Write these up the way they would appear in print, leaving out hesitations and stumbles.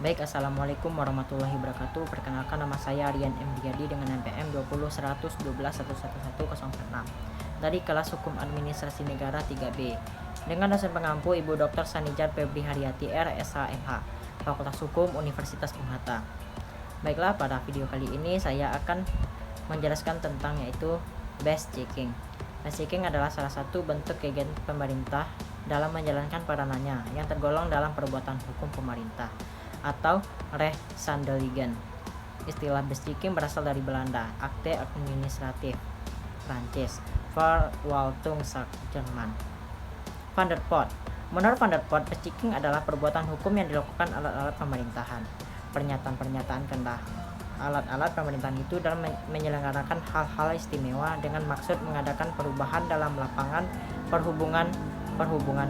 Baik, Assalamualaikum warahmatullahi wabarakatuh. Perkenalkan, nama saya Aryan M. Riyadi dengan NPM 201111111046 dari kelas Hukum Administrasi Negara 3B dengan dosen pengampu Ibu Dr. Sanijar Febri Haryati RSH.MH, Fakultas Hukum Universitas Unhata. Baiklah, pada video kali ini saya akan menjelaskan tentang yaitu base checking. Base checking adalah salah satu bentuk kegiatan pemerintah dalam menjalankan peranannya yang tergolong dalam perbuatan hukum pemerintah atau rechtshandeligen. Istilah base checking berasal dari Belanda, Akte Administratif Prancis, Verwaltungsakt Jerman. Van der Pot. Menurut Van der Pot, base checking adalah perbuatan hukum yang dilakukan alat-alat pemerintahan. Pernyataan-pernyataan kehendak alat-alat pemerintahan itu dalam menyelenggarakan hal-hal istimewa dengan maksud mengadakan perubahan dalam lapangan perhubungan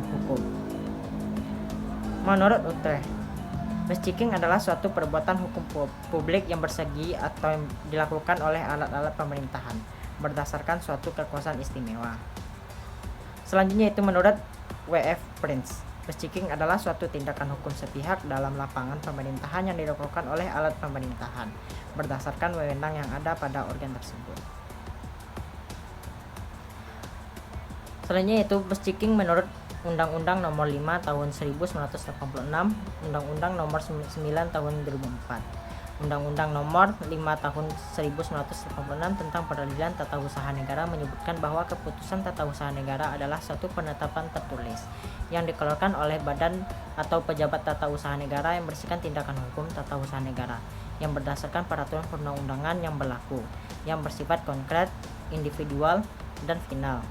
hukum. Menurut Utrecht, base checking adalah suatu perbuatan hukum publik yang bersegi atau yang dilakukan oleh alat-alat pemerintahan berdasarkan suatu kekuasaan istimewa. Selanjutnya itu menurut W.F. Prince, base checking adalah suatu tindakan hukum sepihak dalam lapangan pemerintahan yang dilakukan oleh alat pemerintahan berdasarkan wewenang yang ada pada organ tersebut. Selanjutnya itu base checking menurut Undang-Undang Nomor 5 Tahun 1986, Undang-Undang Nomor 9 Tahun 2004, Undang-Undang Nomor 5 Tahun 1986 tentang Peradilan Tata Usaha Negara menyebutkan bahwa keputusan tata usaha negara adalah suatu penetapan tertulis yang dikeluarkan oleh badan atau pejabat tata usaha negara yang bersihkan tindakan hukum tata usaha negara yang berdasarkan peraturan perundang-undangan yang berlaku, yang bersifat konkret, individual, dan final,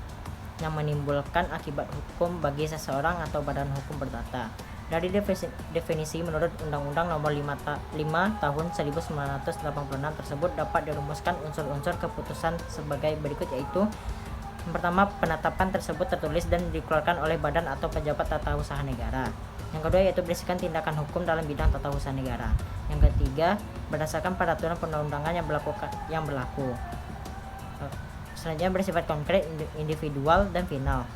yang menimbulkan akibat hukum bagi seseorang atau badan hukum perdata. Dari definisi menurut Undang-Undang Nomor 5 Tahun 1986 tersebut dapat dirumuskan unsur-unsur keputusan sebagai berikut, yaitu yang pertama, penetapan tersebut tertulis dan dikeluarkan oleh badan atau pejabat tata usaha negara. Yang kedua, yaitu berisikan tindakan hukum dalam bidang tata usaha negara. Yang ketiga, berdasarkan peraturan perundang-undangan yang berlaku. Selanjutnya bersifat konkret, individual, dan final,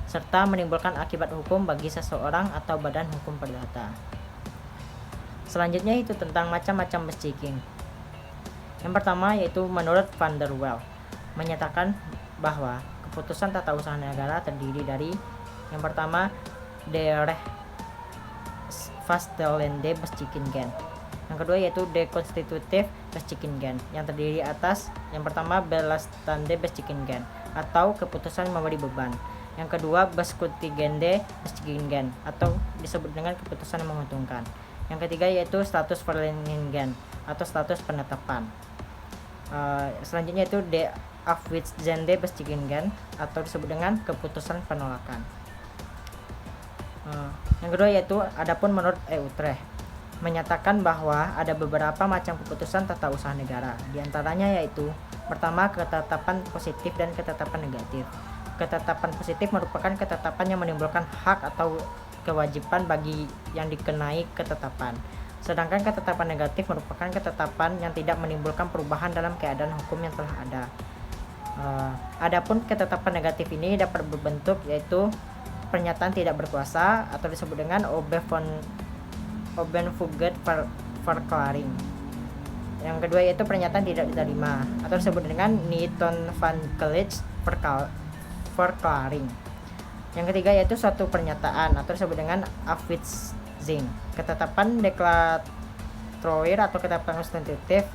serta menimbulkan akibat hukum bagi seseorang atau badan hukum perdata. Selanjutnya itu tentang macam-macam base checking. Yang pertama yaitu menurut Van der Waal menyatakan bahwa keputusan tata usaha negara terdiri dari yang pertama de Rechtsvaststellende Beschikingen. Yang kedua yaitu de Constitutive Beschikingen yang terdiri atas yang pertama Belastende Beschikingen atau keputusan memberi beban. Yang kedua Beschuldigende Beschikingen atau disebut dengan keputusan yang menguntungkan. Yang ketiga yaitu status Verleningen atau status penetapan. Selanjutnya itu de Afwijzende Beschikingen atau disebut dengan keputusan penolakan. Yang kedua yaitu adapun menurut Utrecht menyatakan bahwa ada beberapa macam keputusan tata usaha negara. Di antaranya yaitu pertama, ketetapan positif dan ketetapan negatif. Ketetapan positif merupakan ketetapan yang menimbulkan hak atau kewajiban bagi yang dikenai ketetapan. Sedangkan ketetapan negatif merupakan ketetapan yang tidak menimbulkan perubahan dalam keadaan hukum yang telah ada. Adapun ketetapan negatif ini dapat berbentuk yaitu pernyataan tidak berkuasa atau disebut dengan Obenfuget Verklaring. Yang kedua yaitu pernyataan tidak diterima atau disebut dengan Nihton van Gelijks Verklaring. Yang ketiga yaitu suatu pernyataan atau disebut dengan Afwijzing. Ketetapan deklaratoir atau ketetapan konstitutif.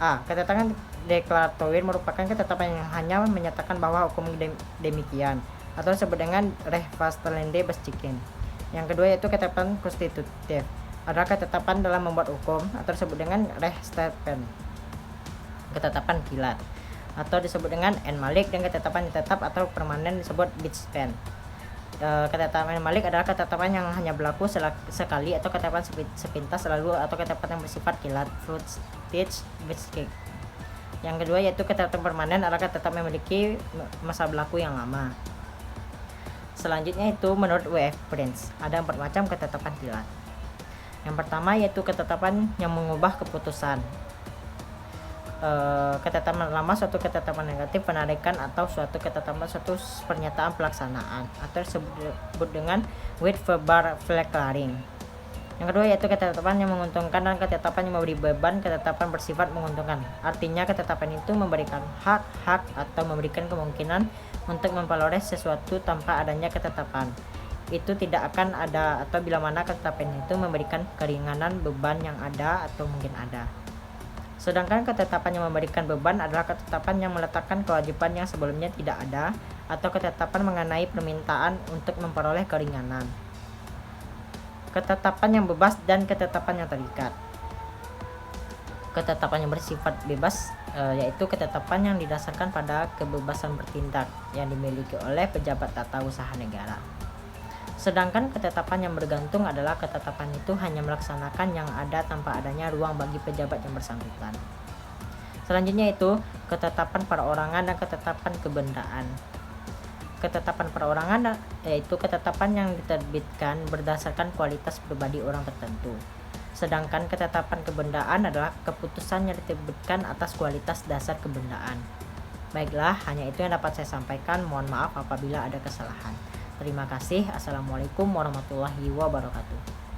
Ketetapan deklaratoir merupakan ketetapan yang hanya menyatakan bahwa hukum demikian atau disebut dengan Rechtsvaststellende Beschikingen. Yang kedua yaitu ketetapan konstitutif adalah ketetapan dalam membuat hukum atau disebut dengan Rechtsstappen, ketetapan kilat atau disebut dengan en malik, dan ketetapan tetap atau permanen disebut Bitspen. Ketetapan en malik adalah ketetapan yang hanya berlaku sekali atau ketetapan sepintas lalu atau ketetapan yang bersifat kilat Fruitstich Bitskik. Yang kedua yaitu ketetapan permanen adalah ketetapan yang memiliki masa berlaku yang lama. Selanjutnya itu menurut W.F. Prince ada 4 macam ketetapan kilat. Yang pertama yaitu ketetapan yang mengubah keputusan. Ketetapan lama suatu ketetapan negatif penarikan atau suatu ketetapan suatu pernyataan pelaksanaan atau disebut dengan Witverklaring. Yang kedua yaitu ketetapan yang menguntungkan dan ketetapan yang memberi beban. Ketetapan bersifat menguntungkan, artinya ketetapan itu memberikan hak-hak atau memberikan kemungkinan untuk memperoleh sesuatu tanpa adanya ketetapan. Itu tidak akan ada atau bila mana ketetapan itu memberikan keringanan beban yang ada atau mungkin ada. Sedangkan ketetapan yang memberikan beban adalah ketetapan yang meletakkan kewajiban yang sebelumnya tidak ada atau ketetapan mengenai permintaan untuk memperoleh keringanan. Ketetapan yang bebas dan ketetapan yang terikat. Ketetapan yang bersifat bebas yaitu ketetapan yang didasarkan pada kebebasan bertindak yang dimiliki oleh pejabat tata usaha negara. Sedangkan ketetapan yang bergantung adalah ketetapan itu hanya melaksanakan yang ada tanpa adanya ruang bagi pejabat yang bersangkutan. Selanjutnya itu ketetapan perorangan dan ketetapan kebendaan. Ketetapan perorangan yaitu ketetapan yang diterbitkan berdasarkan kualitas pribadi orang tertentu. Sedangkan ketetapan kebendaan adalah keputusan yang diterbitkan atas kualitas dasar kebendaan. Baiklah, hanya itu yang dapat saya sampaikan. Mohon maaf apabila ada kesalahan. Terima kasih. Assalamualaikum warahmatullahi wabarakatuh.